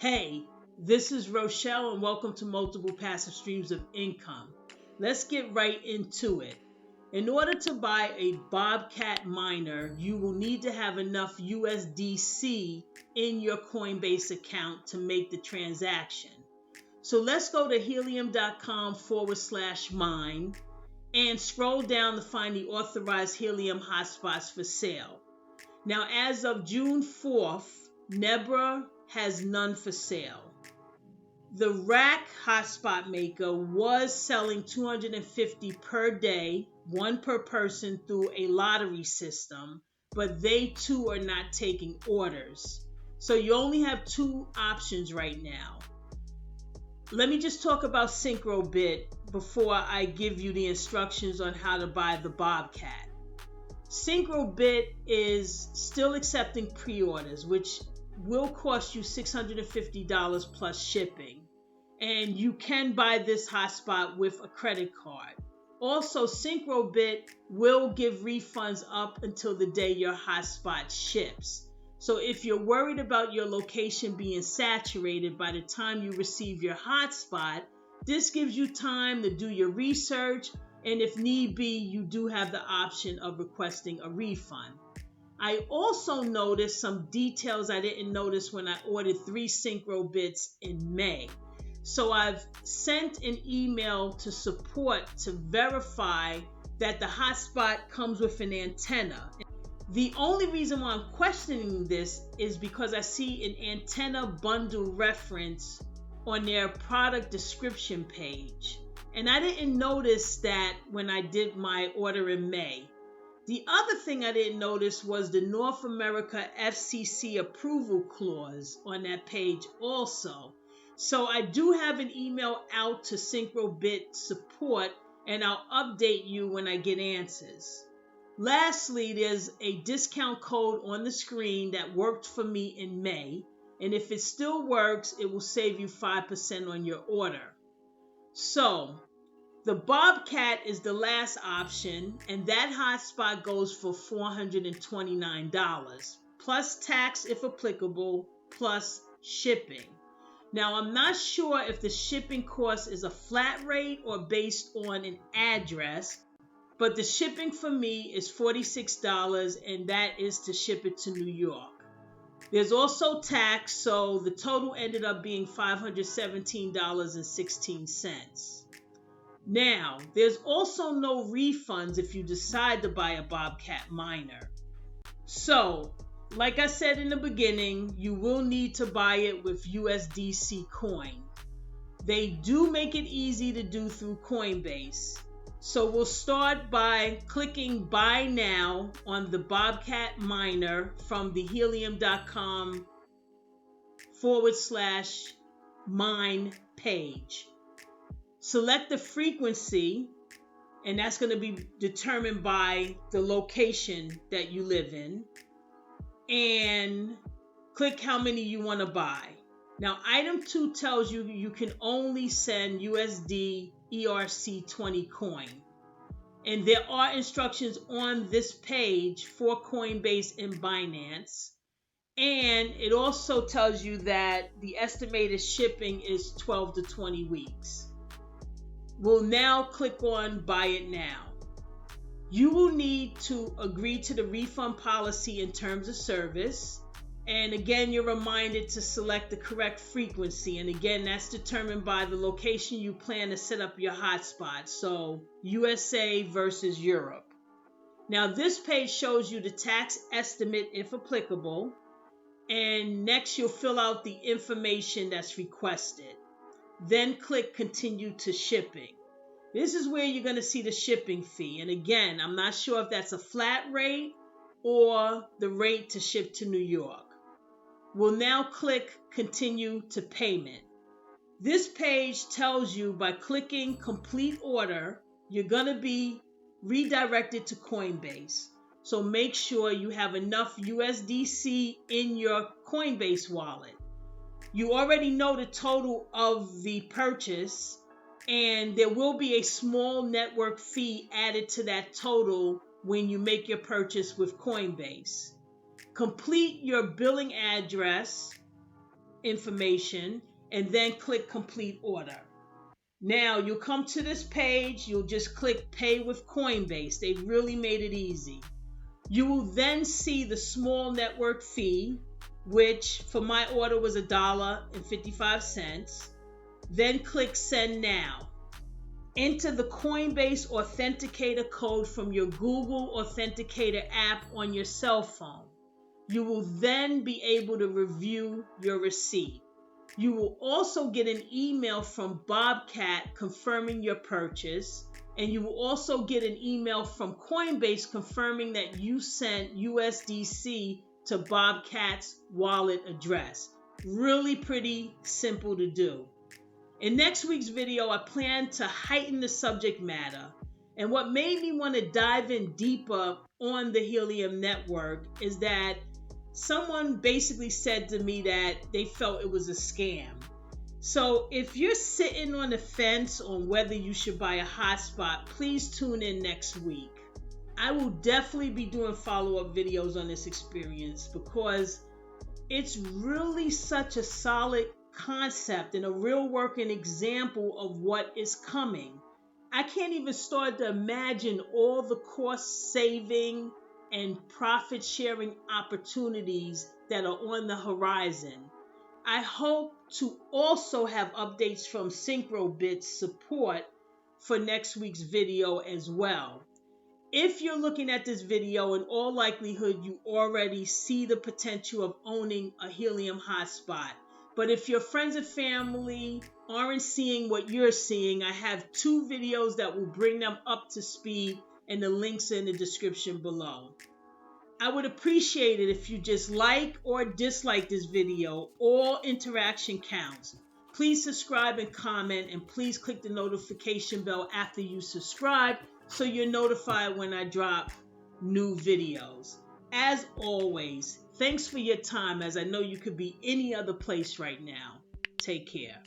Hey, this is Rochelle, and welcome to Multiple Passive Streams of Income. Let's get right into it. In order to buy a Bobcat miner, you will need to have enough USDC in your Coinbase account to make the transaction. So let's go to helium.com/mine and scroll down to find the authorized Helium hotspots for sale. Now, as of June 4th, Nebra has none for sale. The Rack hotspot maker was selling 250 per day, one per person through a lottery system, but they too are not taking orders. So you only have two options right now. Let me just talk about SynchroBit before I give you the instructions on how to buy the Bobcat. SynchroBit is still accepting pre-orders, which will cost you $650 plus shipping. And you can buy this hotspot with a credit card. Also, SynchroBit will give refunds up until the day your hotspot ships. So if you're worried about your location being saturated by the time you receive your hotspot, this gives you time to do your research, and if need be, you do have the option of requesting a refund. I also noticed some details I didn't notice when I ordered 3 SynchroBits in May. So I've sent an email to support to verify that the hotspot comes with an antenna. The only reason why I'm questioning this is because I see an antenna bundle reference on their product description page. And I didn't notice that when I did my order in May. The other thing I didn't notice was the North America FCC approval clause on that page also. So I do have an email out to SynchroBit support, and I'll update you when I get answers. Lastly, there's a discount code on the screen that worked for me in May, and if it still works, it will save you 5% on your order. So, the Bobcat is the last option, and that hotspot goes for $429, plus tax if applicable, plus shipping. Now, I'm not sure if the shipping cost is a flat rate or based on an address, but the shipping for me is $46, and that is to ship it to New York. There's also tax, so the total ended up being $517.16. Now, there's also no refunds if you decide to buy a Bobcat miner. So, like I said in the beginning, you will need to buy it with USDC coin. They do make it easy to do through Coinbase. So we'll start by clicking Buy Now on the Bobcat miner from the helium.com/mine page. Select the frequency, and that's going to be determined by the location that you live in, and click how many you want to buy. Now, item 2 tells you you can only send USD ERC20 coin, and there are instructions on this page for Coinbase and Binance, and it also tells you that the estimated shipping is 12 to 20 weeks. We'll now click on Buy It Now. You will need to agree to the refund policy and terms of service. And again, you're reminded to select the correct frequency. And again, that's determined by the location you plan to set up your hotspot. So USA versus Europe. Now, this page shows you the tax estimate if applicable. And next, you'll fill out the information that's requested. Then click Continue to Shipping. This is where you're going to see the shipping fee. And again, I'm not sure if that's a flat rate or the rate to ship to New York. We'll now click Continue to Payment. This page tells you by clicking Complete Order, you're going to be redirected to Coinbase. So make sure you have enough USDC in your Coinbase wallet. You already know the total of the purchase, and there will be a small network fee added to that total when you make your purchase with Coinbase. Complete your billing address information, and then click complete order. Now you'll come to this page, you'll just click pay with Coinbase. They really made it easy. You will then see the small network fee, which for my order was $1.55. Then click send now. Enter the Coinbase Authenticator code from your Google Authenticator app on your cell phone. You will then be able to review your receipt. You will also get an email from Bobcat confirming your purchase, and you will also get an email from Coinbase confirming that you sent USDC to Bobcat's wallet address. Really pretty simple to do. In next week's video, I plan to heighten the subject matter. And what made me want to dive in deeper on the Helium network is that someone basically said to me that they felt it was a scam. So if you're sitting on the fence on whether you should buy a hotspot, please tune in next week. I will definitely be doing follow-up videos on this experience because it's really such a solid concept and a real working example of what is coming. I can't even start to imagine all the cost saving and profit sharing opportunities that are on the horizon. I hope to also have updates from SynchroBit's support for next week's video as well. If you're looking at this video, in all likelihood, you already see the potential of owning a Helium hotspot. But if your friends and family aren't seeing what you're seeing, I have 2 videos that will bring them up to speed, and the links are in the description below. I would appreciate it if you just like or dislike this video. All interaction counts. Please subscribe and comment, and please click the notification bell after you subscribe so you're notified when I drop new videos. As always, thanks for your time, as I know you could be any other place right now. Take care.